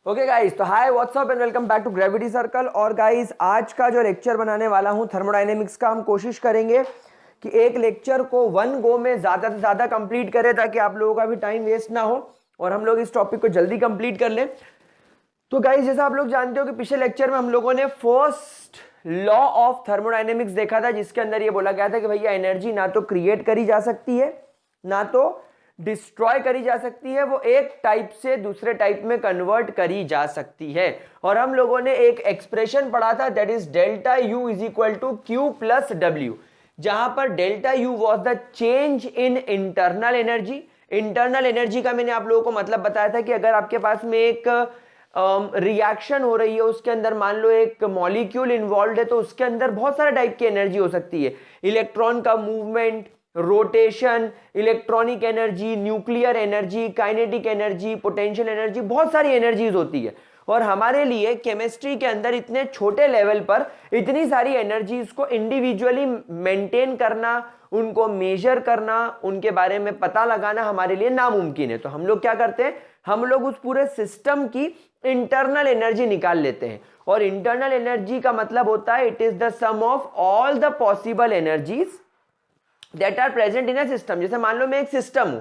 Okay guys, तो hi what's up and welcome back to Gravity Circle. और guys, आज का जो लेक्चर बनाने वाला हूं थर्मोडायनेमिक्स का, हम कोशिश करेंगे कि एक लेक्चर को वन गो में ज़्यादा से ज़्यादा कंप्लीट करें ताकि आप लोगों का भी टाइम वेस्ट ना हो और हम लोग इस टॉपिक को जल्दी कंप्लीट कर लें। तो गाइस, जैसा आप लोग जानते हो कि पिछले लेक्चर में हम लोगों ने फर्स्ट लॉ ऑफ थर्मोडायनेमिक्स देखा था, जिसके अंदर ये बोला गया था कि भैया एनर्जी ना तो क्रिएट करी जा सकती है ना तो डिस्ट्रॉय करी जा सकती है, वो एक टाइप से दूसरे टाइप में कन्वर्ट करी जा सकती है। और हम लोगों ने एक एक्सप्रेशन पढ़ा था, that is delta U is equal to Q plus W, जहां पर delta U was the change in internal energy. Internal energy का मैंने आप लोगों को मतलब बताया था कि अगर आपके पास में एक रिएक्शन हो रही है, उसके अंदर मान लो एक मॉलिक्यूल इन्वॉल्व है, तो उसके अंदर बहुत सारे टाइप की एनर्जी हो सकती है। इलेक्ट्रॉन का movement, rotation, electronic energy, nuclear energy, kinetic energy, potential energy, बहुत सारी एनर्जीज होती है। और हमारे लिए केमिस्ट्री के अंदर इतने छोटे लेवल पर इतनी सारी एनर्जीज को इंडिविजुअली मेंटेन करना, उनको मेजर करना, उनके बारे में पता लगाना हमारे लिए नामुमकिन है। तो हम लोग क्या करते हैं, हम लोग उस पूरे सिस्टम की इंटरनल एनर्जी निकाल लेते हैं। और इंटरनल एनर्जी का मतलब होता है it is the sum of all the possible energies that are present in a system. जैसे मान लो मैं एक सिस्टम हूं,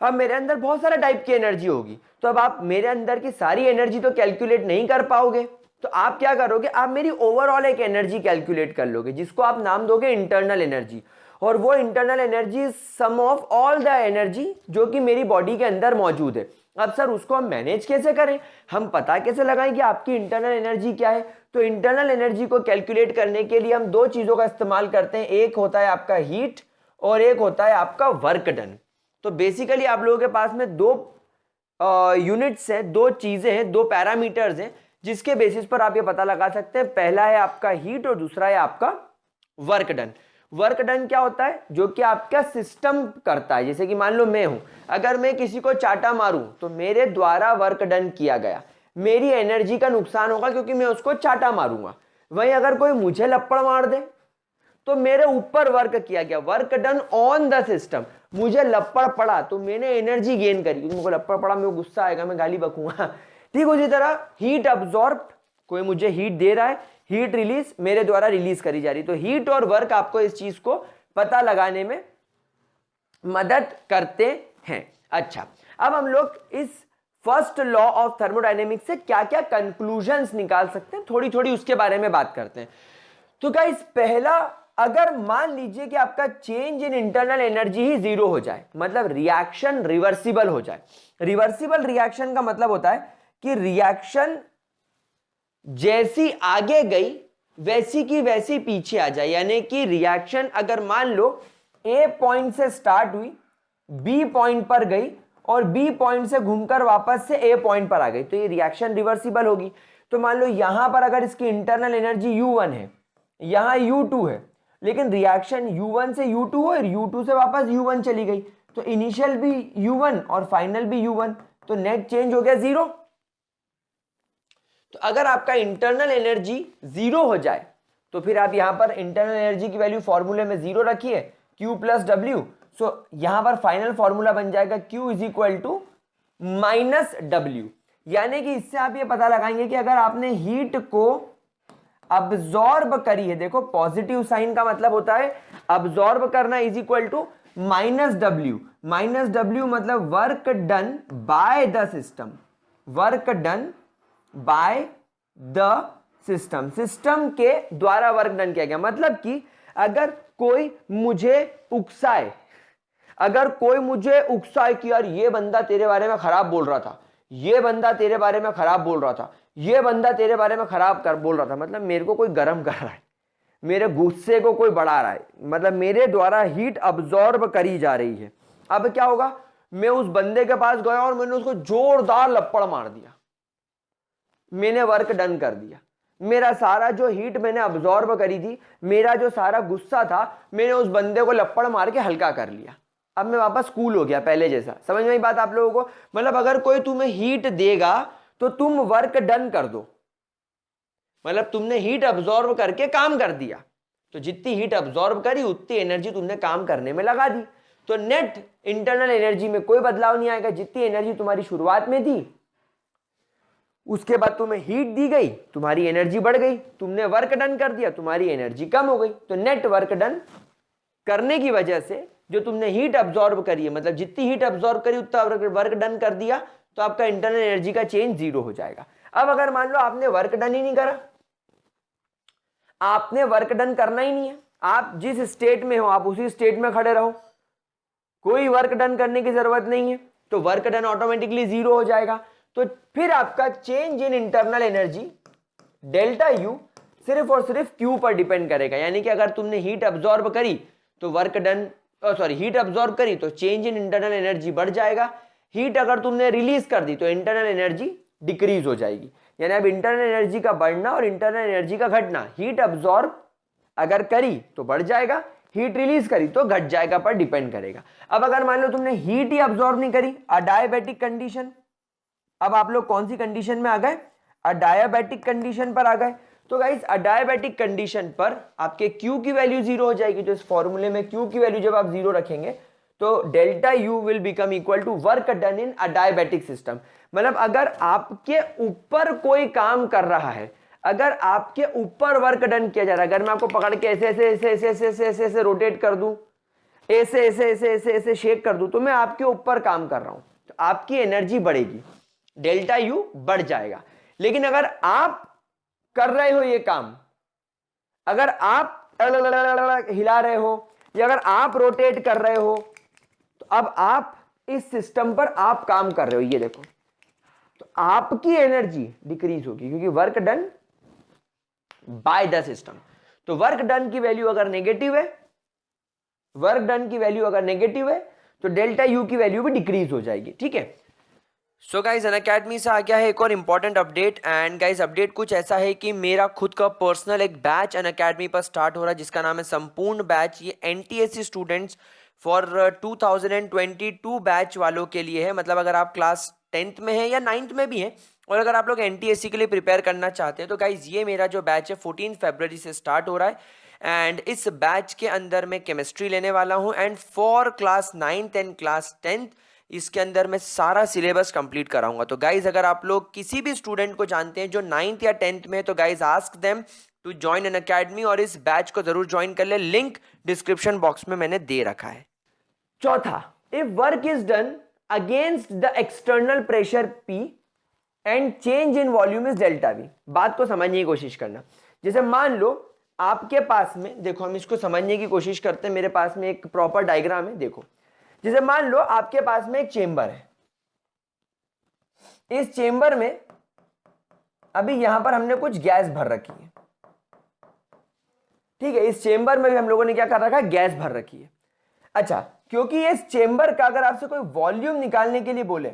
अब मेरे अंदर बहुत सारा टाइप की एनर्जी होगी, तो अब आप मेरे अंदर की सारी एनर्जी तो कैलकुलेट नहीं कर पाओगे। तो आप क्या करोगे, आप मेरी ओवरऑल एक एनर्जी कैलकुलेट कर लोगे, जिसको आप नाम दोगे इंटरनल एनर्जी। और वो internal energy sum of all the energy जो कि मेरी बॉडी के अंदर मौजूद है। अब सर उसको हम मैनेज कैसे करें, हम पता कैसे लगाएं कि आपकी इंटरनल एनर्जी क्या है। तो इंटरनल एनर्जी को कैलकुलेट करने के लिए हम दो चीजों का इस्तेमाल करते हैं, एक होता है आपका हीट और एक होता है आपका वर्क डन। तो बेसिकली आप लोगों के पास में दो यूनिट्स हैं, दो चीजें हैं, दो पैरामीटर्स हैं, जिसके बेसिस पर आप ये पता लगा सकते हैं। पहला है आपका हीट और दूसरा है आपका वर्क डन। वर्क डन क्या होता है, जो कि आपका सिस्टम करता है। जैसे कि मान लो मैं हूं, अगर मैं किसी को चाटा मारूं तो मेरे द्वारा वर्क डन किया गया, मेरी एनर्जी का नुकसान होगा क्योंकि मैं उसको चाटा मारूंगा। वहीं अगर कोई मुझे लपड़ मार दे तो मेरे ऊपर वर्क किया गया, work done on the system. मुझे लपड़ पड़ा तो मैंने एनर्जी गेन करी, क्योंकि मुझे लपड़ पड़ा, मेरे को गुस्सा आएगा, मैं गाली बकूंगा। ठीक उसी तरह हीट अब्सॉर्ब, कोई मुझे हीट दे रहा है, हीट रिलीज मेरे द्वारा रिलीज करी जा रही। तो हीट और वर्क आपको इस चीज को पता लगाने में मदद करते हैं। अच्छा, अब हम लोग इस फर्स्ट लॉ ऑफ थर्मोडायनेमिक्स से क्या क्या कंक्लूजन्स निकाल सकते हैं, थोड़ी थोड़ी उसके बारे में बात करते हैं। तो गाइस, पहला, अगर मान लीजिए कि आपका change in internal energy he zero हो जाए, मतलब रिएक्शन रिवर्सिबल हो जाए। रिवर्सिबल रिएक्शन का मतलब होता है कि रिएक्शन जैसी आगे गई वैसी की वैसी पीछे आ जाए। यानी कि रिएक्शन अगर मान लो ए पॉइंट से स्टार्ट हुई, बी पॉइंट पर गई और बी पॉइंट से घूमकर वापस से ए पॉइंट पर आ गई, तो ये रिएक्शन रिवर्सिबल होगी। तो मान लो यहां पर अगर इसकी इंटरनल एनर्जी U1 है, यहां U2 है, लेकिन रिएक्शन U1 से U2 और U2 से वापस U1 चली गई, तो इनिशियल भी U1 और फाइनल भी U1, तो नेट चेंज हो गया जीरो। तो अगर आपका इंटरनल एनर्जी जीरो हो जाए तो फिर आप यहां पर इंटरनल एनर्जी की वैल्यू फॉर्मूले में जीरो रखिए, Q प्लस डब्ल्यू। सो यहां पर फाइनल फॉर्मूला बन जाएगा Q is equal to minus W. यानी कि इससे आप ये पता लगाएंगे कि अगर आपने हीट को अब्जॉर्ब करी है, देखो पॉजिटिव साइन का मतलब होता है अब्जॉर्ब करना, is equal to minus W. Minus W मतलब work done by the system, work done by the system, system के द्वारा वर्क डन किया गया। मतलब कि अगर कोई मुझे उकसाए, अगर कोई मुझे उकसाए कि यार ये बंदा तेरे बारे में खराब बोल रहा था, ये बंदा तेरे बारे में खराब बोल रहा था, ये बंदा तेरे बारे में खराब बोल रहा था, मतलब मेरे को कोई गर्म कर रहा है, मेरे गुस्से को कोई बढ़ा रहा है, मतलब मेरे द्वारा हीट अब्जॉर्ब करी जा रही है। अब क्या होगा, मैं उस बंदे के पास गया और मैंने उसको जोरदार लपड़ मार दिया, मैंने वर्क डन कर दिया। मेरा सारा जो हीट मैंने अब्जॉर्ब करी थी, मेरा जो सारा गुस्सा था, मैंने उस बंदे को लपड़ मार के हल्का कर लिया। अब मैं वापस कूल हो गया पहले जैसा। समझ में आई बात आप लोगों को? मतलब अगर कोई तुम्हें हीट देगा तो तुम वर्क डन कर दो, मतलब तुमने हीट अब्जॉर्ब करके काम कर दिया, तो जितनी हीट अब्जॉर्ब करी उतनी एनर्जी तुमने काम करने में लगा दी। तो नेट इंटरनल एनर्जी में कोई बदलाव नहीं आएगा, जितनी एनर्जी तुम्हारी शुरुआत में थी उसके बाद तुम्हें हीट दी गई, तुम्हारी एनर्जी बढ़ गई, तुमने वर्क डन कर दिया, तुम्हारी एनर्जी कम हो गई। तो नेट वर्क डन करने की वजह से जो तुमने हीट अब्सॉर्ब करी है, मतलब जितनी हीट अब्सॉर्ब करी उतना वर्क डन कर दिया, तो आपका इंटरनल एनर्जी का चेंज 0 हो जाएगा। अब अगर मान लो आपने वर्क डन ही नहीं करा, आपने वर्क डन करना ही नहीं है, आप जिस स्टेट में हो आप उसी स्टेट में खड़े रहो, कोई वर्क डन करने की जरूरत नहीं है, तो वर्क डन ऑटोमेटिकली 0 हो जाएगा। तो फिर आपका change in internal energy delta U सिर्फ और सिर्फ क्यू पर डिपेंड करेगा। यानी कि अगर तुमने हीट अब्सॉर्ब करी तो वर्क डन, हीट अब्सॉर्ब करी तो चेंज इन इंटरनल एनर्जी बढ़ जाएगा, हीट अगर तुमने रिलीज कर दी तो इंटरनल एनर्जी डिक्रीज हो जाएगी। यानी अब इंटरनल एनर्जी का बढ़ना और इंटरनल एनर्जी का घटना, हीट अब्सॉर्ब अगर करी तो बढ़ जाएगा, हीट रिलीज करी तो घट जाएगा, पर डिपेंड करेगा। अब अगर मान लो तुमने हीट ही अब्सॉर्ब नहीं करी, अडायबैटिक कंडीशन, अब आप लोग कौन सी कंडीशन में आ गए, अडायबैटिक कंडीशन पर आ गए। तो गाइस अडायबैटिक कंडीशन पर आपके Q की वैल्यू 0 हो जाएगी। तो इस फॉर्मूले में Q की वैल्यू जब आप 0 रखेंगे तो delta U will become equal to work done in adiabatic system. मतलब अगर आपके ऊपर कोई काम कर रहा है, अगर आपके ऊपर वर्क डन किया जा रहा है, अगर मैं आपको पकड़ के ऐसे ऐसे ऐसे ऐसे ऐसे ऐसे ऐसे ऐसे रोटेट कर दूं, ऐसे ऐसे ऐसे ऐसे ऐसे शेक कर दूं, तो मैं आपके ऊपर काम कर रहा हूं, तो आपकी एनर्जी बढ़ेगी, डेल्टा यू बढ़ जाएगा। लेकिन अगर आप कर रहे हो ये काम, अगर आप हिला रहे हो या अगर आप रोटेट कर रहे हो, तो अब आप इस सिस्टम पर आप काम कर रहे हो, ये देखो, तो आपकी एनर्जी डिक्रीज होगी क्योंकि work done by the system. तो वर्क डन की वैल्यू अगर नेगेटिव है, वर्क डन की वैल्यू अगर नेगेटिव है तो डेल्टा यू की वैल्यू भी डिक्रीज हो जाएगी। ठीक है। सो गाइज अनअकैडमी से आ गया है एक और important update. And guys update कुछ ऐसा है कि मेरा खुद का पर्सनल एक बैच अनअकैडमी पर स्टार्ट हो रहा है जिसका नाम है संपूर्ण बैच। ये एनटीएससी स्टूडेंट्स फॉर 2022 बैच वालों के लिए है। मतलब अगर आप क्लास 10th में है या 9th में भी हैं और अगर आप लोग एनटीएससी के लिए प्रिपेयर करना चाहते हैं तो गाइज ये मेरा जो बैच है 14 फरवरी से स्टार्ट हो रहा है। एंड इस बैच के अंदर मैं केमिस्ट्री लेने वाला हूँ and for class 9th and class 10th इसके अंदर मैं सारा सिलेबस कंप्लीट कराऊंगा। तो गाइज अगर आप लोग किसी भी स्टूडेंट को जानते हैं जो 9th या 10th में है तो guys ask them to join Unacademy और इस बैच को जरूर ज्वाइन कर ले, लिंक डिस्क्रिप्शन बॉक्स में मैंने दे रखा है। चौथा, if work is done against the external pressure P and change in volume is delta V। बात को समझने की कोशिश करना। जैसे मान लो आपके पास में, देखो हम इसको समझने की कोशिश करते हैं, मेरे पास में एक प्रॉपर डायग्राम है। देखो जैसे मान लो आपके पास में एक चेंबर है, इस चेंबर में अभी यहां पर हमने कुछ गैस भर रखी है। ठीक है, इस चेंबर में भी हम लोगों ने क्या कर रखा है, गैस भर रखी है। अच्छा, क्योंकि इस चेंबर का अगर आपसे कोई वॉल्यूम निकालने के लिए बोले,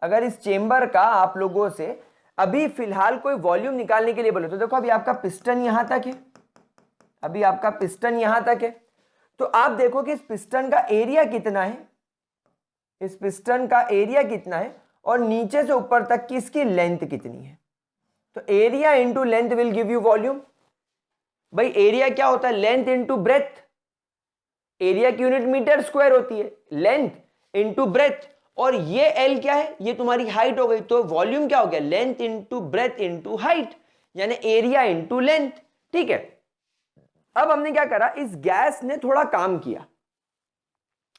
अगर इस चेंबर का आप लोगों से अभी फिलहाल कोई वॉल्यूम निकालने के लिए बोले, तो देखो अभी आपका पिस्टन यहां तक है, अभी आपका पिस्टन यहां तक है। तो आप देखो कि इस पिस्टन का एरिया कितना है, इस पिस्टन का एरिया कितना है और नीचे से ऊपर तक की इसकी लेंथ कितनी है। तो area into length will give you volume. भाई एरिया क्या होता है, लेंथ इंटू ब्रेथ। एरिया की यूनिट मीटर स्क्वायर होती है, लेंथ इंटू ब्रेथ, और ये एल क्या है, ये तुम्हारी हाइट हो गई। तो वॉल्यूम क्या हो गया, length into breadth into height, यानी एरिया इंटू लेंथ। ठीक है, अब हमने क्या करा, इस गैस ने थोड़ा काम किया।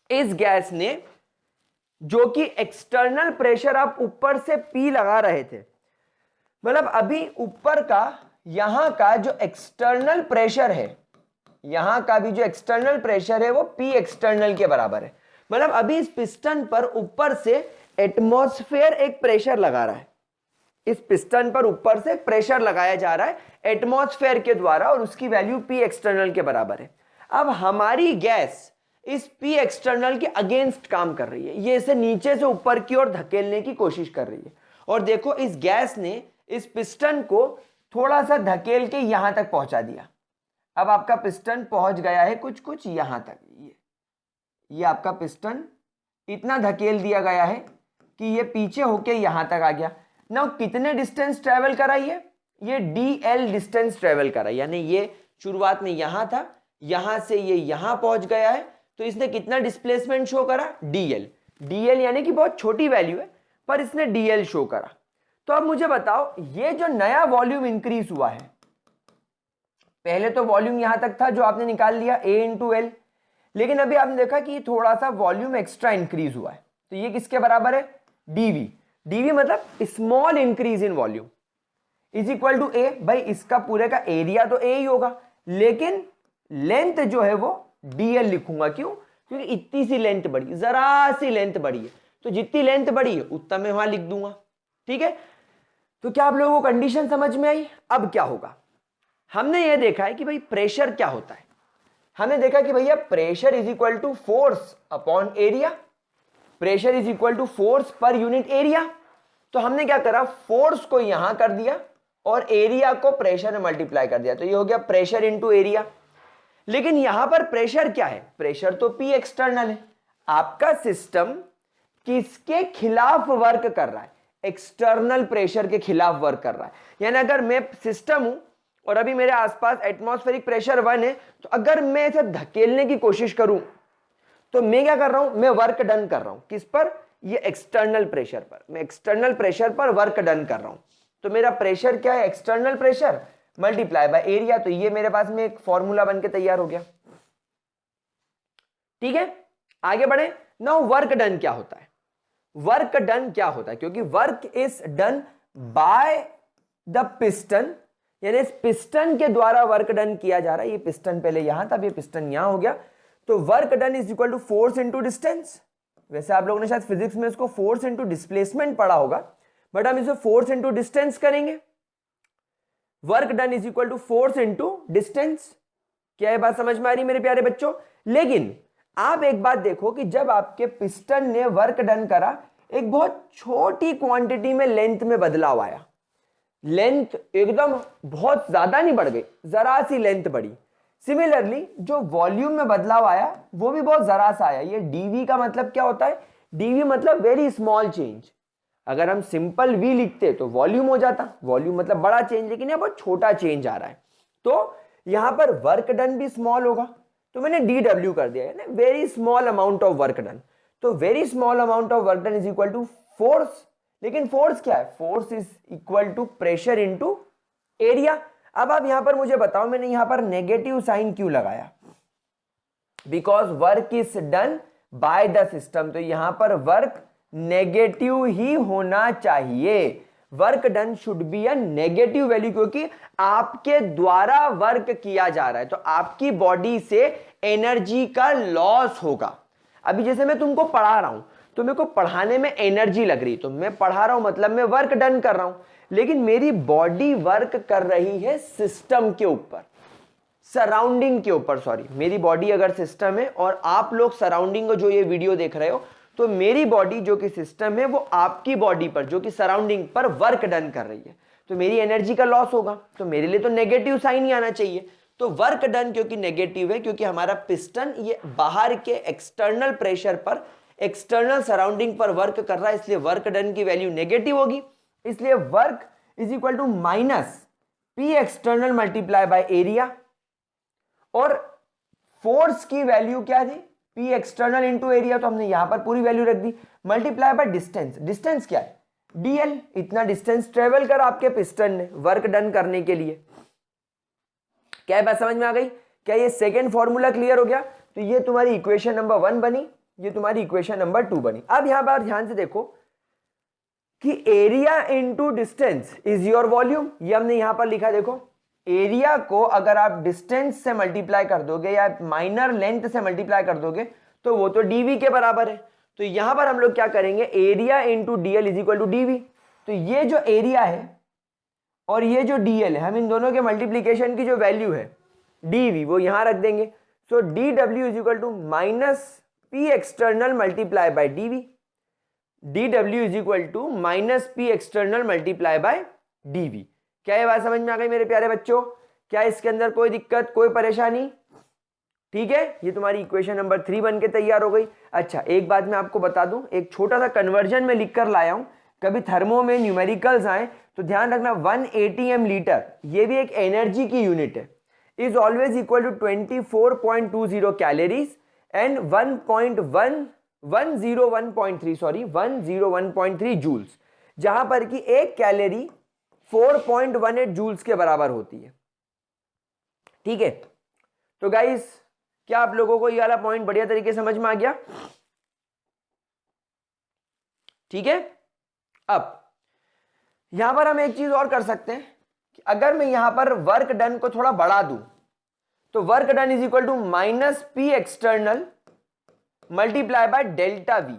इस गैस ने, जो कि एक्सटर्नल प्रेशर आप ऊपर से P लगा रहे थे, मतलब अभी ऊपर का यहां का जो एक्सटर्नल प्रेशर है, यहां का भी जो एक्सटर्नल प्रेशर है वो P एक्सटर्नल के बराबर है। मतलब अभी इस पिस्टन पर ऊपर से एटमॉस्फेयर एक प्रेशर लगा रहा है, इस पिस्टन पर ऊपर से प्रेशर लगाया जा रहा है एटमॉस्फेयर के द्वारा और उसकी वैल्यू P एक्सटर्नल के बराबर है। अब हमारी गैस इस P एक्सटर्नल के अगेंस्ट काम कर रही है, ये इसे नीचे से ऊपर की ओर धकेलने की कोशिश कर रही है। और देखो इस गैस ने इस पिस्टन को थोड़ा सा धकेल के यहां तक पहुंचा दिया। अब आपका पिस्टन पहुंच गया है कुछ कुछ यहां तक, ये आपका पिस्टन इतना धकेल दिया गया है कि ये पीछे होके यहां तक आ गया। नाउ कितने डिस्टेंस ट्रेवल करा, ये DL डिस्टेंस ट्रेवल करा, यानी ये शुरुआत में यहां था, यहां से ये यहां पहुंच गया है, तो इसने कितना डिस्प्लेसमेंट शो करा, DL यानी कि बहुत छोटी वैल्यू है पर इसने DL शो करा। तो अब मुझे बताओ, ये जो नया वॉल्यूम इंक्रीज हुआ है, पहले तो वॉल्यूम यहां तक था जो आपने निकाल लिया A इंटू एल, लेकिन अभी आपने देखा कि थोड़ा सा वॉल्यूम एक्स्ट्रा इंक्रीज हुआ है, तो ये किसके बराबर है? dv। dv मतलब small increase in volume is equal to a. भाई इसका पूरे का एरिया तो ए ही होगा, लेकिन लेंथ जो है वो dl लिखूंगा। क्यों? क्योंकि इतनी सी लेंथ बढ़ी, जरा सी लेंथ बढ़ी है, तो जितनी लेंथ बढ़ी है उतना मैं वहां लिख दूंगा। ठीक है, तो क्या आप लोगों को कंडीशन समझ में आई? अब क्या होगा, हमने ये देखा है कि भाई प्रेशर क्या होता है। हमने देखा कि भैया pressure is equal to force upon area, pressure is equal to force per unit area. तो हमने क्या करा, फोर्स को यहां कर दिया और एरिया को प्रेशर में मल्टीप्लाई कर दिया, तो ये हो गया प्रेशर इंटू एरिया। लेकिन यहां पर प्रेशर क्या है? प्रेशर तो P एक्सटर्नल है। आपका सिस्टम किसके खिलाफ वर्क कर रहा है? एक्सटर्नल प्रेशर के खिलाफ वर्क कर रहा है। यानी अगर मैं सिस्टम हूं और अभी मेरे आसपास एटमॉस्फेरिक प्रेशर 1 है, तो अगर मैं इसे धकेलने की कोशिश करूं तो मैं क्या कर रहा हूं? मैं वर्क डन कर रहा हूं। किस पर? ये एक्सटर्नल प्रेशर पर। मैं एक्सटर्नल प्रेशर पर वर्क डन कर रहा हूं, तो मेरा प्रेशर क्या है? External pressure multiply by area. तो ये मेरे पास में एक फॉर्मूला बनके तैयार हो गया। ठीक है, आगे बढ़े। नाउ वर्क डन क्या होता है? वर्क डन क्या होता है? क्योंकि work is done by the piston, यानी इस पिस्टन के द्वारा वर्क डन किया जा रहा है। ये पिस्टन पहले यहां था, ये पिस्टन यहां हो गया, तो work done is equal to force into distance. वैसे आप लोगों ने शायद फिजिक्स में इसको फोर्स इंटू डिस्प्लेसमेंट पढ़ा होगा, बट हम इसे फोर्स इंटू डिस्टेंस करेंगे। Work done is equal to force into distance. क्या ये बात समझ में आ रही मेरे प्यारे बच्चों? लेकिन आप एक बात देखो कि जब आपके पिस्टन ने वर्क डन करा, एक बहुत छोटी क्वांटिटी में लेंथ में बदलाव आया। लेंथ एकदम बहुत ज्यादा नहीं बढ़ गई, जरा सी लेंथ बढ़ी। सिमिलरली जो वॉल्यूम में बदलाव आया वो भी बहुत जरा सा आया। ये dv का मतलब क्या होता है? dv मतलब वेरी स्मॉल चेंज। अगर हम सिंपल v लिखते तो वॉल्यूम हो जाता, वॉल्यूम मतलब बड़ा चेंज, लेकिन यहाँ बहुत छोटा चेंज आ रहा है, तो यहां पर वर्क डन भी स्मॉल होगा, तो मैंने dw कर दिया, यानी very small amount of work done. तो very small amount of work done is equal to force. लेकिन फोर्स क्या है? Force is equal to pressure into area. अब आप यहां पर मुझे बताओ, मैंने यहां पर नेगेटिव साइन क्यों लगाया? Because work is done by the system, तो यहां पर वर्क नेगेटिव ही होना चाहिए। Work done should be a negative value, क्योंकि आपके द्वारा वर्क किया जा रहा है, तो आपकी बॉडी से एनर्जी का लॉस होगा। अभी जैसे मैं तुमको पढ़ा रहा हूं, तो मेरे को पढ़ाने में एनर्जी लग रही, तो मैं पढ़ा रहा हूं मतलब मैं वर्क डन कर रहा हूं, लेकिन मेरी बॉडी वर्क कर रही है सिस्टम के ऊपर, सराउंडिंग के ऊपर। सॉरी, मेरी बॉडी अगर सिस्टम है और आप लोग सराउंडिंग को जो ये वीडियो देख रहे हो, तो मेरी बॉडी जो कि सिस्टम है वो आपकी बॉडी पर जो कि सराउंडिंग पर वर्क डन कर रही है, तो मेरी एनर्जी का लॉस होगा, तो मेरे लिए तो नेगेटिव साइन ही आना चाहिए। तो वर्क डन क्योंकि नेगेटिव है, क्योंकि हमारा पिस्टन ये बाहर के एक्सटर्नल प्रेशर पर, एक्सटर्नल सराउंडिंग पर वर्क कर रहा है, इसलिए वर्क डन की वैल्यू नेगेटिव होगी। इसलिए work is equal to minus P external multiply by area, और फोर्स की वैल्यू क्या थी? पी एक्सटर्नल इंटू एरिया, तो हमने यहां पर पूरी वैल्यू रख दी, मल्टीप्लाई बाय डिस्टेंस। डिस्टेंस क्या है? dl। इतना डिस्टेंस ट्रेवल कर आपके पिस्टन ने वर्क डन करने के लिए। क्या बात समझ में आ गई? क्या ये सेकेंड फॉर्मूला क्लियर हो गया? तो ये तुम्हारी इक्वेशन नंबर 1 बनी, ये तुम्हारी इक्वेशन नंबर 2 बनी। अब यहां पर ध्यान से देखो कि area into distance is your volume, ये हमने यहां पर लिखा। देखो, एरिया को अगर आप डिस्टेंस से मल्टीप्लाई कर दोगे या माइनर लेंथ से मल्टीप्लाई कर दोगे तो वो तो dv के बराबर है। तो यहां पर हम लोग क्या करेंगे? Area into dl is equal to dv। तो ये जो एरिया है और ये जो dl है, हम इन दोनों के मल्टीप्लीकेशन की जो वैल्यू है dv, वो यहां रख देंगे। So dw is equal to minus P external multiply by dv। dw is equal to minus P external multiply by dv। क्या ये बात समझ में आ गई मेरे प्यारे बच्चों? क्या इसके अंदर कोई दिक्कत, कोई परेशानी? ठीक है, ये तुम्हारी इक्वेशन नंबर 3 बन के तैयार हो गई। अच्छा, एक बात मैं आपको बता दूं, एक छोटा सा कन्वर्जन में लिख कर लाया हूं, कभी थर्मो में न्यूमेरिकल्स आए तो ध्यान रखना 180 m लीटर, ये भी एक एनर्जी की यूनिट है, is always equal to 24.20 calories and 101.3 joules. जहां पर कि एक कैलोरी 4.18 जूल्स के बराबर होती है। ठीक है, तो गाइस क्या आप लोगों को ये वाला पॉइंट बढ़िया तरीके से समझ में आ गया? ठीक है, अब यहां पर हम एक चीज और कर सकते हैं कि अगर मैं यहां पर वर्क डन को थोड़ा बढ़ा दूं तो work done is equal to minus P external multiply by delta V,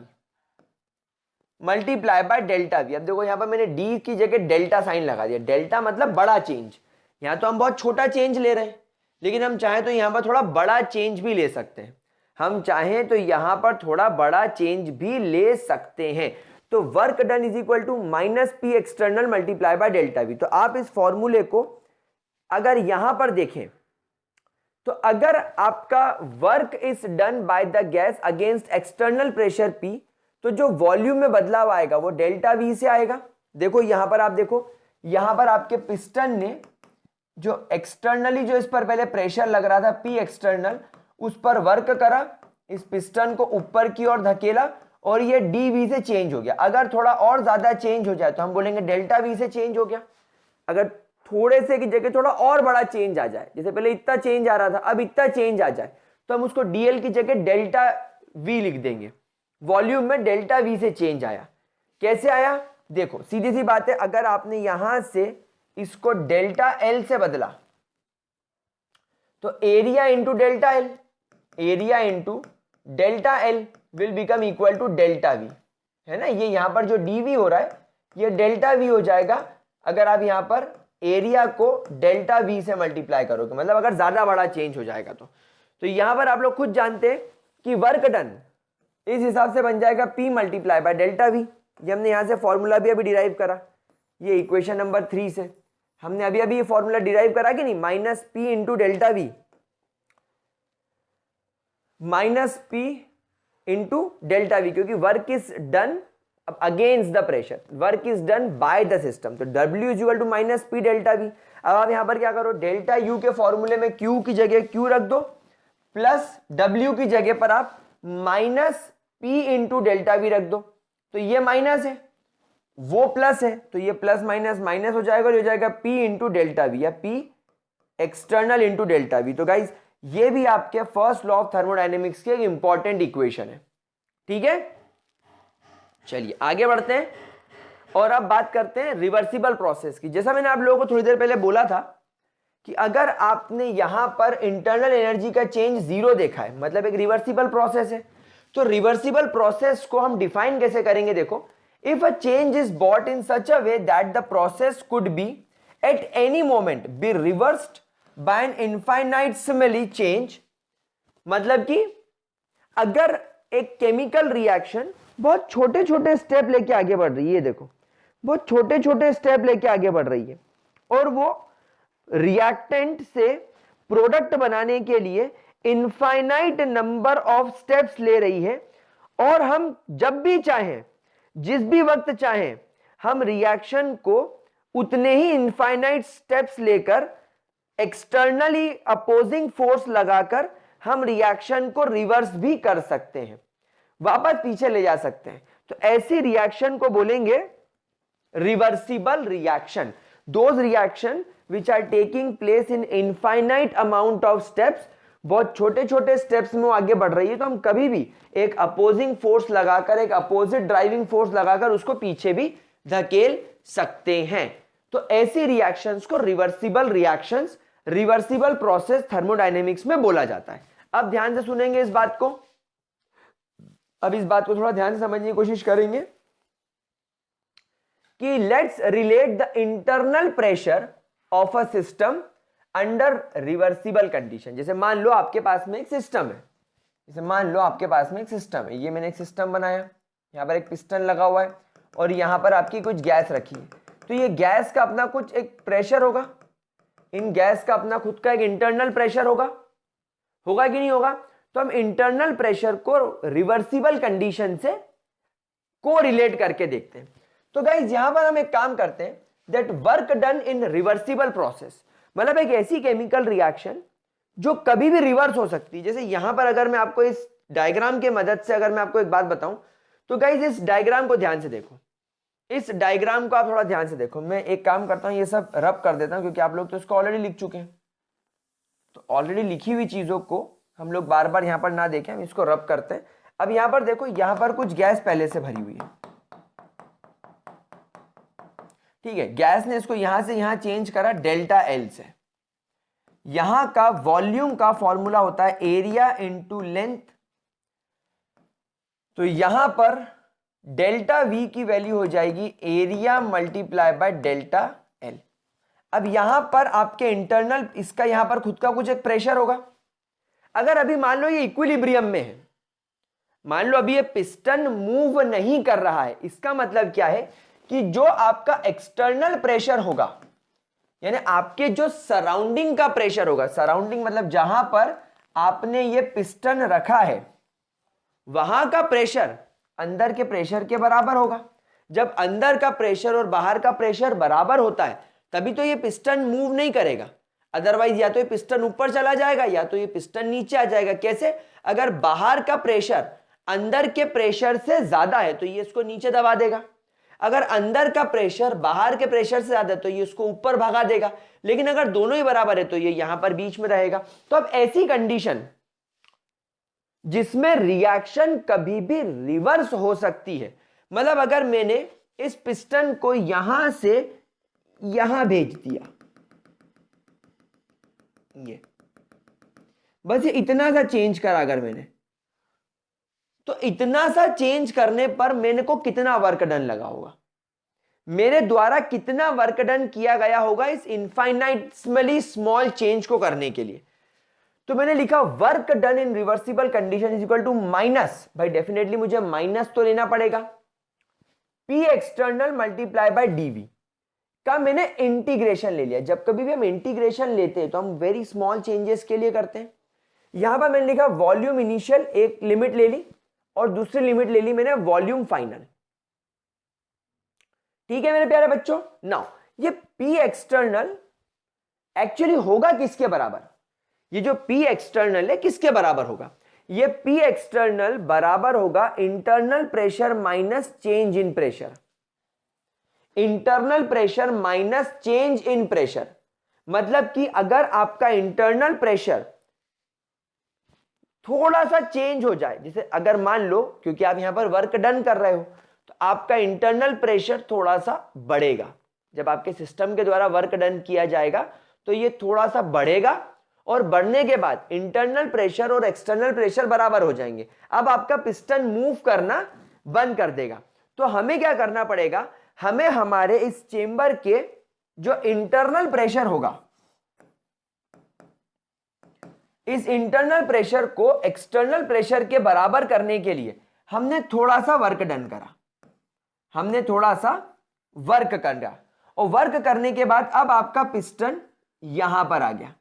multiply by delta V. अब देखो यहां पर मैंने डी की जगह डेल्टा साइन लगा दिया। डेल्टा मतलब बड़ा चेंज। यहां तो हम बहुत छोटा चेंज ले रहे हैं, लेकिन हम चाहें तो यहां पर थोड़ा बड़ा चेंज भी ले सकते हैं। हम चाहें तो यहां पर थोड़ा बड़ा चेंज भी ले सकते हैं। तो work done is equal to minus P external multiply by delta V. तो आप इस फॉर्मूले को अगर यहां पर देखें तो अगर आपका work is done by the gas against external pressure P, तो जो वॉल्यूम में बदलाव आएगा वो डेल्टा वी से आएगा। देखो यहां पर आप देखो, यहां पर आपके पिस्टन ने जो एक्सटर्नली जो इस पर पहले प्रेशर लग रहा था पी एक्सटर्नल, उस पर वर्क करा, इस पिस्टन को ऊपर की ओर धकेला और ये डी वी से चेंज हो गया। अगर थोड़ा और ज्यादा चेंज हो जाए तो हम बोलेंगे डेल्टा वी से चेंज हो गया। अगर थोड़े से की जगह थोड़ा और बड़ा चेंज आ जाए, जैसे पहले इतना चेंज आ रहा था अब इतना चेंज आ जाए, तो हम उसको डीएल की जगह डेल्टा वी लिख देंगे। वॉल्यूम में डेल्टा वी से चेंज आया। कैसे आया? देखो सीधी सी बात है, अगर आपने यहां से इसको डेल्टा एल से बदला तो area into delta L, area into delta L will become equal to delta V, है ना। ये यहां पर जो डीवी हो रहा है ये डेल्टा वी हो जाएगा अगर आप यहां पर एरिया को डेल्टा वी से मल्टीप्लाई करोगे, मतलब अगर ज्यादा बड़ा चेंज हो जाएगा तो यहां पर आप लोग खुद जानते हैं कि वर्क डन इस हिसाब से बन जाएगा P multiply by delta we. ये हमने यहां से फॉर्मूला भी अभी डिराइव करा, ये इक्वेशन नंबर 3 से हमने अभी अभी ये फॉर्मूला डिराइव करा कि नहीं, minus P into delta V, minus P into delta V, क्योंकि work is done against the pressure, work is done by the system. तो W is equal to minus P delta V. अब आप यहां पर क्या करो, डेल्टा यू के फॉर्मूले में Q की जगह Q रख दो, प्लस W की जगह पर आप minus P into delta we रख दो। तो ये माइनस है वो प्लस है, तो ये प्लस माइनस माइनस हो जाएगा और हो जाएगा P इंटू डेल्टा वी या P external into delta V. तो गाइज ये भी आपके फर्स्ट लॉ ऑफ थर्मोडायनेमिक्स की एक इंपॉर्टेंट इक्वेशन है। ठीक है, चलिए आगे बढ़ते हैं और अब बात करते हैं रिवर्सिबल प्रोसेस की। जैसा मैंने आप लोगों को थोड़ी देर पहले बोला था कि अगर आपने यहां पर इंटरनल एनर्जी का चेंज जीरो देखा है, मतलब एक रिवर्सिबल प्रोसेस है। तो रिवर्सिबल प्रोसेस को हम डिफाइन कैसे करेंगे? देखो, if a change is brought in such a way that the process could be at any moment be reversed by an infinitesimally change, मतलब कि अगर एक केमिकल रिएक्शन बहुत छोटे छोटे स्टेप लेके आगे बढ़ रही है, देखो बहुत छोटे छोटे स्टेप लेके आगे बढ़ रही है और वो रिएक्टेंट से प्रोडक्ट बनाने के लिए इनफाइनाइट नंबर ऑफ स्टेप्स ले रही है, और हम जब भी चाहें, जिस भी वक्त चाहें, हम रिएक्शन को उतने ही इनफाइनाइट स्टेप्स लेकर एक्सटर्नली अपोजिंग फोर्स लगाकर हम रिएक्शन को रिवर्स भी कर सकते हैं, वापस पीछे ले जा सकते हैं। तो ऐसी रिएक्शन को बोलेंगे reversible reaction. Those reaction which are taking place in infinite amount of steps, बहुत छोटे छोटे स्टेप्स में वो आगे बढ़ रही है, तो हम कभी भी एक अपोजिंग फोर्स लगाकर, एक अपोजिट ड्राइविंग फोर्स लगाकर उसको पीछे भी धकेल सकते हैं। तो ऐसी रिएक्शंस को reversible reactions, reversible process thermodynamics में बोला जाता है। अब ध्यान से सुनेंगे इस बात को, अब इस बात को थोड़ा ध्यान से समझने की कोशिश करेंगे कि let's relate the internal pressure of a system under reversible condition. जैसे मान लो आपके पास में एक सिस्टम है, जैसे मान लो आपके पास में एक सिस्टम है, ये मैंने एक सिस्टम बनाया, यहाँ पर एक पिस्टन लगा हुआ है और यहाँ पर आपकी कुछ गैस रखी है। तो ये गैस का अपना कुछ एक प्रेशर होगा, इन गैस का अपना खुद का एक इंटरनल प्रेशर होगा कि नहीं होगा? तो हम इंटरनल प्रेशर को रिवर्सिबल कंडीशन से को रिलेट करके देखते हैं। तो गाइज यहां पर हम एक काम करते हैं, that work done in reversible process, मतलब एक ऐसी केमिकल रिएक्शन जो कभी भी रिवर्स हो सकती है। जैसे यहां पर अगर मैं आपको इस डायग्राम के मदद से अगर मैं आपको एक बात बताऊं, तो गाइज इस डायग्राम को ध्यान से देखो, इस डायग्राम को आप थोड़ा ध्यान से देखो। मैं एक काम करता हूं, ये सब रब कर देता हूं क्योंकि आप लोग तो इसको ऑलरेडी लिख चुके हैं। तो ऑलरेडी लिखी हुई चीजों को हम लोग बार बार यहां पर ना देखें, हम इसको रब करते हैं। अब यहां पर देखो, यहां पर कुछ गैस पहले से भरी हुई है, ठीक है। गैस ने इसको यहां से यहां चेंज करा डेल्टा एल से। यहां का वॉल्यूम का फॉर्मूला होता है एरिया इंटू लेंथ। तो यहां पर डेल्टा वी की वैल्यू हो जाएगी area multiply by delta L. अब यहां पर आपके इंटरनल, इसका यहां पर खुद का कुछ एक प्रेशर होगा। अगर अभी मान लो ये इक्विलिब्रियम में है, मान लो अभी ये पिस्टन मूव नहीं कर रहा है, इसका मतलब क्या है कि जो आपका एक्सटर्नल प्रेशर होगा, यानी आपके जो सराउंडिंग का प्रेशर होगा, सराउंडिंग मतलब जहां पर आपने ये पिस्टन रखा है, वहां का प्रेशर अंदर के प्रेशर के बराबर होगा। जब अंदर का प्रेशर और बाहर का प्रेशर बराबर होता है तभी तो ये पिस्टन मूव नहीं करेगा, अदरवाइज या तो ये पिस्टन ऊपर चला जाएगा या तो ये पिस्टन नीचे आ जाएगा। कैसे? अगर बाहर का प्रेशर अंदर के प्रेशर से ज्यादा है तो ये इसको नीचे दबा देगा, अगर अंदर का प्रेशर बाहर के प्रेशर से ज्यादा है तो ये इसको ऊपर भगा देगा, लेकिन अगर दोनों ही बराबर है तो ये यहां पर बीच में रहेगा। तो अब ऐसी कंडीशन जिसमें रिएक्शन कभी भी रिवर्स हो सकती है, मतलब अगर मैंने इस पिस्टन को यहां से यहां भेज दिया, ये बस ये इतना सा चेंज करा अगर मैंने, तो इतना सा चेंज करने पर मैंने को कितना वर्क डन लगा होगा, मेरे द्वारा कितना वर्क डन किया गया होगा इस इनफाइनाइटली स्मॉल चेंज को करने के लिए। तो मैंने लिखा work done in reversible condition is equal to minus, भाई डेफिनेटली मुझे माइनस तो लेना पड़ेगा, P external multiply by dV का मैंने इंटीग्रेशन ले लिया। जब कभी भी हम इंटीग्रेशन लेते हैं तो हम वेरी स्मॉल चेंजेस के लिए करते हैं। यहां पर मैंने लिखा वॉल्यूम इनिशियल, एक लिमिट ले ली और दूसरी लिमिट ले ली मैंने वॉल्यूम फाइनल। ठीक है मेरे प्यारे बच्चों। नाउ ये पी एक्सटर्नल एक्चुअली होगा किसके बराबर, ये जो पी एक्सटर्नल है किसके बराबर होगा, ये पी एक्सटर्नल बराबर होगा internal pressure minus change in pressure, internal pressure minus change in pressure. मतलब कि अगर आपका इंटरनल प्रेशर थोड़ा सा चेंज हो जाए, जैसे अगर मान लो क्योंकि आप यहां पर वर्क डन कर रहे हो तो आपका इंटरनल प्रेशर थोड़ा सा बढ़ेगा, जब आपके सिस्टम के द्वारा वर्क डन किया जाएगा तो ये थोड़ा सा बढ़ेगा और बढ़ने के बाद इंटरनल प्रेशर और एक्सटर्नल प्रेशर बराबर हो जाएंगे। अब आपका पिस्टन मूव करना बंद कर देगा। तो हमें क्या करना पड़ेगा, हमें हमारे इस चेंबर के जो इंटरनल प्रेशर होगा, इस इंटरनल प्रेशर को एक्सटर्नल प्रेशर के बराबर करने के लिए हमने थोड़ा सा वर्क डन करा, हमने थोड़ा सा वर्क करा और वर्क करने के बाद अब आपका पिस्टन यहां पर आ गया,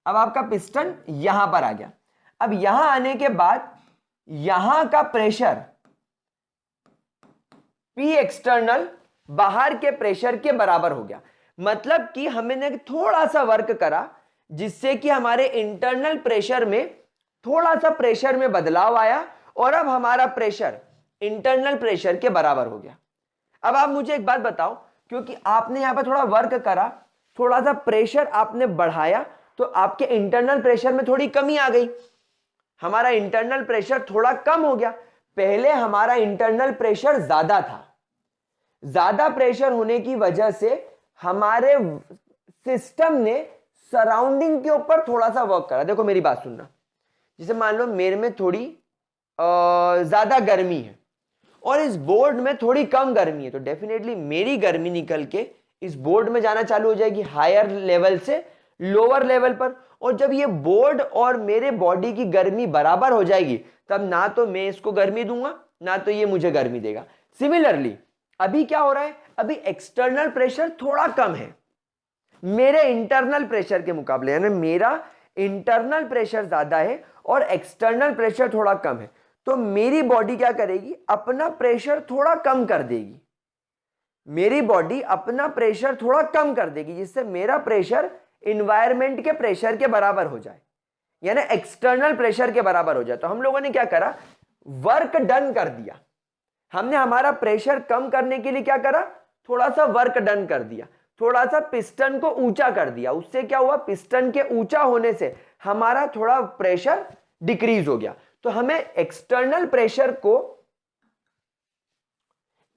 अब आपका पिस्टन यहां पर आ गया। अब यहां आने के बाद यहां का प्रेशर पी एक्सटर्नल बाहर के प्रेशर के बराबर हो गया। मतलब कि हमने थोड़ा सा वर्क करा जिससे कि हमारे इंटरनल प्रेशर में थोड़ा सा प्रेशर में बदलाव आया और अब हमारा प्रेशर इंटरनल प्रेशर के बराबर हो गया। अब आप मुझे एक बात बताओ, क्योंकि आपने यहां पर थोड़ा वर्क करा, थोड़ा सा प्रेशर आपने बढ़ाया तो आपके इंटरनल प्रेशर में थोड़ी कमी आ गई, हमारा इंटरनल प्रेशर थोड़ा कम हो गया। पहले हमारा इंटरनल प्रेशर ज्यादा था, ज्यादा प्रेशर होने की वजह से हमारे सिस्टम ने सराउंडिंग के ऊपर थोड़ा सा वर्क करा। देखो मेरी बात सुनना, जैसे मान लो मेरे में थोड़ी ज्यादा गर्मी है और इस बोर्ड में थोड़ी कम गर्मी है, तो डेफिनेटली मेरी गर्मी निकल के इस बोर्ड में जाना चालू हो जाएगी हायर लेवल से लोअर लेवल पर, और जब ये बोर्ड और मेरे बॉडी की गर्मी बराबर हो जाएगी तब ना तो मैं इसको गर्मी दूंगा ना तो ये मुझे गर्मी देगा। सिमिलरली अभी क्या हो रहा है, अभी एक्सटर्नल प्रेशर थोड़ा कम है मेरे इंटरनल प्रेशर के मुकाबले, यानी मेरा इंटरनल प्रेशर ज्यादा है और एक्सटर्नल प्रेशर थोड़ा कम है। तो मेरी बॉडी क्या करेगी, अपना प्रेशर थोड़ा कम कर देगी, मेरी बॉडी अपना प्रेशर थोड़ा कम कर देगी जिससे मेरा प्रेशर इन्वायरमेंट के प्रेशर के बराबर हो जाए, यानी एक्सटर्नल प्रेशर के बराबर हो जाए। तो हम लोगों ने क्या करा, वर्क डन कर दिया, हमने हमारा प्रेशर कम करने के लिए क्या करा, थोड़ा सा वर्क डन कर दिया, थोड़ा सा पिस्टन को ऊंचा कर दिया। उससे क्या हुआ, पिस्टन के ऊंचा होने से हमारा थोड़ा प्रेशर डिक्रीज हो गया। तो हमें एक्सटर्नल प्रेशर को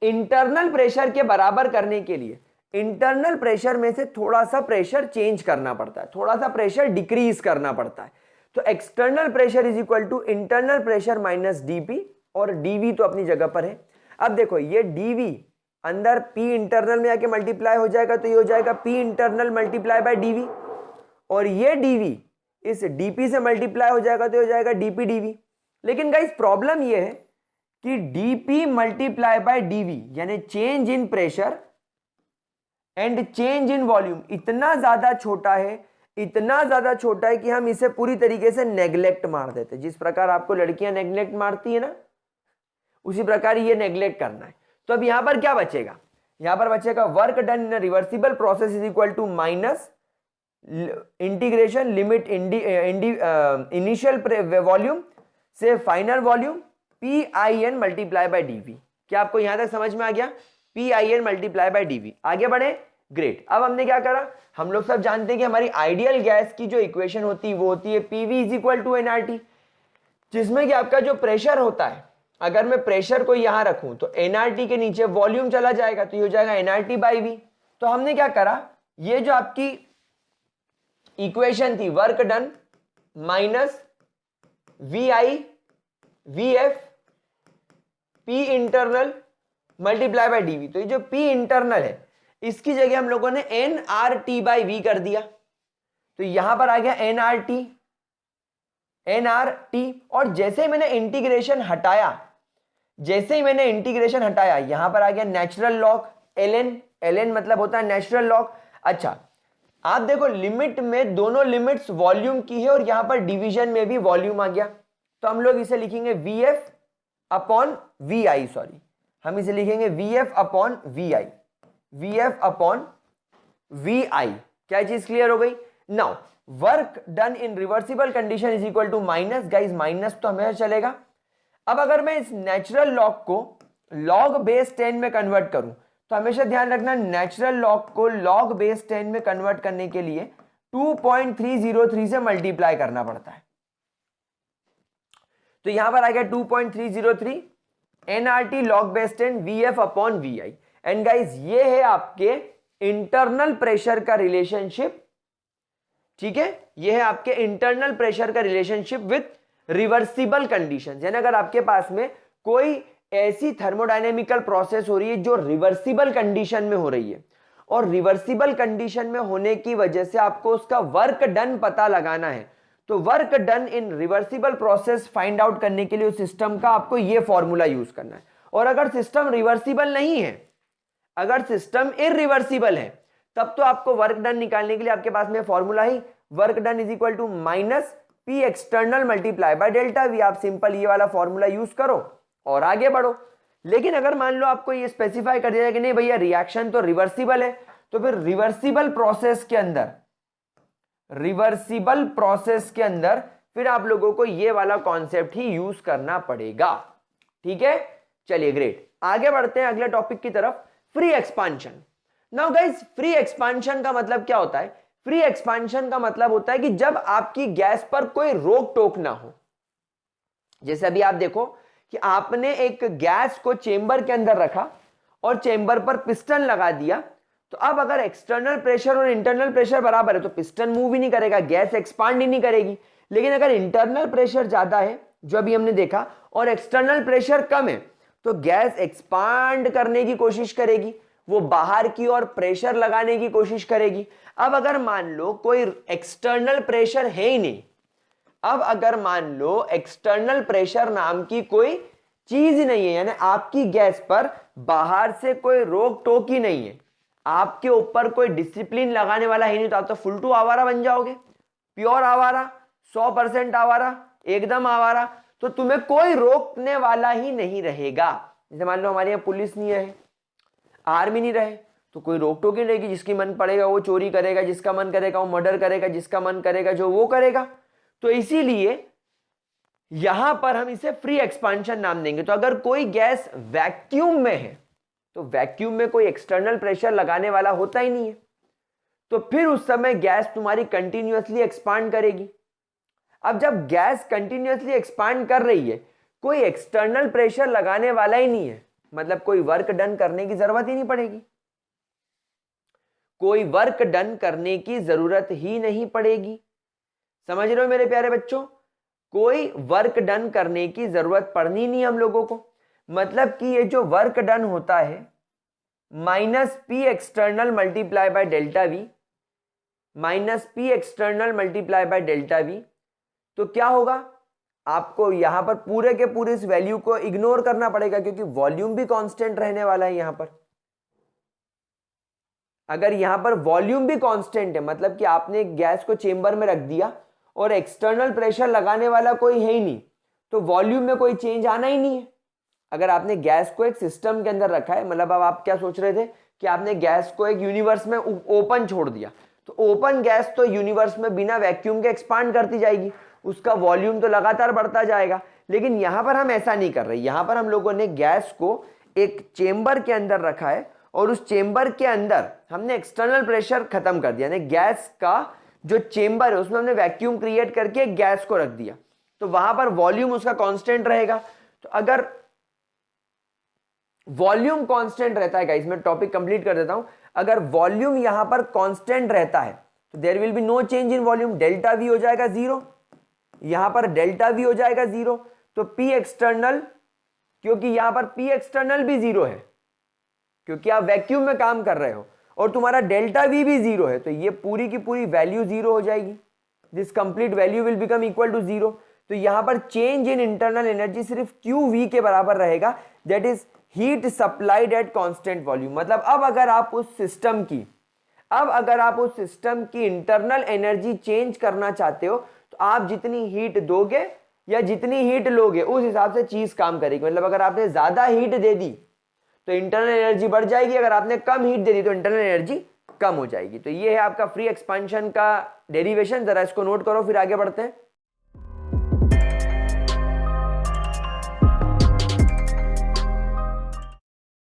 इंटरनल प्रेशर के बराबर करने के लिए इंटरनल प्रेशर में से थोड़ा सा प्रेशर चेंज करना पड़ता है, थोड़ा सा प्रेशर डिक्रीज करना पड़ता है। तो external pressure is equal to internal pressure minus dP, और डीवी तो अपनी जगह पर है। अब देखो ये डीवी अंदर पी इंटरनल में आके मल्टीप्लाई हो जाएगा, तो ये हो जाएगा P internal multiply by dV, और ये डीवी इस डीपी से मल्टीप्लाई हो जाएगा, तो हो जाएगा डीपी डीवी। लेकिन गाइस प्रॉब्लम ये है कि डीपी मल्टीप्लाई बाय डीवी यानी change in pressure and change in volume इतना ज्यादा छोटा है, इतना ज्यादा छोटा है कि हम इसे पूरी तरीके से नेग्लेक्ट मार देते। जिस प्रकार आपको लड़कियां नेग्लेक्ट मारती है ना, उसी प्रकार ये नेग्लेक्ट करना है। तो अब यहां पर क्या बचेगा, यहां पर बचेगा work done in reversible process is equal to minus integration limit initial volume से final volume P I N multiply by DV. क्या आपको यहां तक समझ में आ गया, P I N multiply by DV. आगे बढ़े, ग्रेट। अब हमने क्या करा, हम लोग सब जानते हैं कि हमारी आइडियल गैस की जो इक्वेशन होती है वो होती है PV is equal to NRT, जिसमें कि आपका जो प्रेशर होता है, अगर मैं प्रेशर को यहां रखूं तो एनआरटी के नीचे वॉल्यूम चला जाएगा, तो ये हो जाएगा एनआरटी बाई वी। तो हमने क्या करा, ये जो आपकी इक्वेशन थी work done minus V I V F P internal multiply by dV, तो ये जो पी इंटरनल है इसकी जगह हम लोगों ने N R T by V कर दिया। तो यहां पर आ गया एन आर टी, और जैसे ही मैंने इंटीग्रेशन हटाया, यहां पर आ गया नेचुरल लॉग एल एन मतलब होता है नेचुरल लॉग। अच्छा आप देखो लिमिट में दोनों लिमिट्स वॉल्यूम की है, और यहां पर डिवीजन में भी वॉल्यूम आ गया। तो हम लोग इसे लिखेंगे V F upon V I, sorry हम इसे लिखेंगे V F upon V I, V F upon V I. क्या चीज क्लियर हो गई। Now work done in reversible condition is equal to minus, guys minus तो हमेशा चलेगा। अब अगर मैं इस नेचुरल लॉग को लॉग बेस 10 में कन्वर्ट करूं, तो हमेशा ध्यान रखना नेचुरल लॉग को लॉग बेस 10 में कन्वर्ट करने के लिए 2.303 से मल्टीप्लाई करना पड़ता है। तो यहां पर आ गया 2.303 NRT log base 10 V F upon V I. And guys ये है आपके इंटरनल प्रेशर का रिलेशनशिप, ठीक है, ये है आपके इंटरनल प्रेशर का रिलेशनशिप विथ रिवर्सिबल कंडीशंस। यानी अगर आपके पास में कोई ऐसी थर्मोडायनेमिकल प्रोसेस हो रही है जो रिवर्सिबल कंडीशन में हो रही है, और रिवर्सिबल कंडीशन में होने की वजह से आपको उसका वर्क डन पता लगाना है, तो work done in reversible process find out करने के लिए उस सिस्टम का आपको यह फॉर्मूला यूज करना है। और अगर सिस्टम रिवर्सिबल नहीं है, अगर सिस्टम इरिवर्सिबल है, तब तो आपको वर्क डन निकालने के लिए आपके पास में फॉर्मूला ही work done is equal to minus P external multiply by delta V. आप सिंपल ये वाला फॉर्मूला यूज करो और आगे बढ़ो। लेकिन अगर मान लो आपको ये स्पेसिफाई कर दिया जाए कि नहीं भैया रिएक्शन तो रिवर्सिबल है, तो फिर रिवर्सिबल प्रोसेस के अंदर फिर आप लोगों को ये वाला कॉन्सेप्ट ही यूज करना पड़ेगा। ठीक है, चलिए ग्रेट, आगे बढ़ते हैं अगले टॉपिक की तरफ, free expansion. Now guys free expansion का मतलब क्या होता है। फ्री एक्सपांशन का मतलब होता है कि जब आपकी गैस पर कोई रोक टोक ना हो। जैसे अभी आप देखो कि आपने एक गैस को चेंबर के अंदर रखा और चेंबर पर पिस्टन लगा दिया, तो अब अगर एक्सटर्नल प्रेशर और इंटरनल प्रेशर बराबर है तो पिस्टन मूव ही नहीं करेगा, गैस एक्सपांड ही नहीं करेगी। लेकिन अगर इंटरनल प्रेशर ज्यादा है, जो अभी हमने देखा, और एक्सटर्नल प्रेशर कम है, तो गैस एक्सपांड करने की कोशिश करेगी, वो बाहर की ओर प्रेशर लगाने की कोशिश करेगी। अब अगर मान लो कोई एक्सटर्नल प्रेशर है ही नहीं, अब अगर मान लो एक्सटर्नल प्रेशर नाम की कोई चीज ही नहीं है, यानी आपकी गैस पर बाहर से कोई रोक टोक ही नहीं है, आपके ऊपर कोई डिसिप्लिन लगाने वाला ही नहीं, तो आप तो फुल टू आवारा बन जाओगे, प्योर आवारा, 100% आवारा, एकदम आवारा। तो तुम्हें कोई रोकने वाला ही नहीं रहेगा। जैसे मान लो हमारे यहाँ पुलिस नहीं है, आर्मी नहीं रहे, तो कोई रोक टोक ही नहीं रहेगी। जिसकी मन पड़ेगा वो चोरी करेगा, जिसका मन करेगा वो मर्डर करेगा, जिसका मन करेगा जो वो करेगा। तो इसीलिए यहां पर हम इसे फ्री एक्सपांशन नाम देंगे। तो अगर कोई गैस वैक्यूम में है तो वैक्यूम में कोई एक्सटर्नल प्रेशर लगाने वाला होता ही नहीं है, तो फिर उस समय गैस तुम्हारी कंटिन्यूअसली एक्सपांड करेगी। अब जब गैस कंटिन्यूअसली एक्सपांड कर रही है, कोई एक्सटर्नल प्रेशर लगाने वाला ही नहीं है, मतलब कोई वर्क डन करने की जरूरत ही नहीं पड़ेगी, कोई वर्क डन करने की जरूरत ही नहीं पड़ेगी। समझ रहे हो मेरे प्यारे बच्चों, कोई वर्क डन करने की जरूरत पड़नी नहीं हम लोगों को। मतलब कि ये जो वर्क डन होता है minus P external multiply by delta V, minus P external multiply by delta V, तो क्या होगा, आपको यहां पर पूरे के पूरे इस वैल्यू को इग्नोर करना पड़ेगा क्योंकि वॉल्यूम भी कांस्टेंट रहने वाला है यहां पर। अगर यहां पर वॉल्यूम भी कांस्टेंट है, मतलब कि आपने गैस को चेंबर में रख दिया और एक्सटर्नल प्रेशर लगाने वाला कोई है ही नहीं, तो वॉल्यूम में कोई चेंज आना ही नहीं है। अगर आपने गैस को एक सिस्टम के अंदर रखा है, मतलब अब आप क्या सोच रहे थे कि आपने गैस को एक यूनिवर्स में ओपन छोड़ दिया, तो ओपन गैस तो यूनिवर्स में बिना वैक्यूम के एक्सपांड करती जाएगी, उसका वॉल्यूम तो लगातार बढ़ता जाएगा। लेकिन यहां पर हम ऐसा नहीं कर रहे, यहां पर हम लोगों ने गैस को एक चेंबर के अंदर रखा है और उस चेंबर के अंदर हमने एक्सटर्नल प्रेशर खत्म कर दिया, यानी गैस का जो चेंबर है उसमें हमने वैक्यूम क्रिएट करके गैस को रख दिया, तो वहां पर वॉल्यूम उसका कांस्टेंट रहेगा। तो अगर वॉल्यूम कांस्टेंट रहता है, गाइस मैं टॉपिक कंप्लीट कर देता हूं, अगर वॉल्यूम यहां पर कांस्टेंट रहता है तो there will be no change in volume, delta V हो जाएगा जीरो, यहां पर डेल्टा वी हो जाएगा जीरो, तो पी एक्सटर्नल, क्योंकि यहां पर पी एक्सटर्नल भी जीरो है क्योंकि आप वैक्यूम में काम कर रहे हो, और तुम्हारा डेल्टा वी भी जीरो है, तो ये पूरी की पूरी वैल्यू जीरो हो जाएगी, this complete value will become equal to zero. तो यहां पर चेंज इन इंटरनल एनर्जी सिर्फ क्यू वी के बराबर रहेगा, that is heat supplied at constant volume. मतलब अब अगर आप उस सिस्टम की इंटरनल एनर्जी चेंज करना चाहते हो, तो आप जितनी हीट दोगे या जितनी हीट लोगे उस हिसाब से चीज काम करेगी। मतलब अगर आपने ज्यादा हीट दे दी तो इंटरनल एनर्जी बढ़ जाएगी, अगर आपने कम हीट दे दी तो इंटरनल एनर्जी कम हो जाएगी। तो ये है आपका फ्री एक्सपांशन का डेरिवेशन, जरा इसको नोट करो फिर आगे बढ़ते हैं।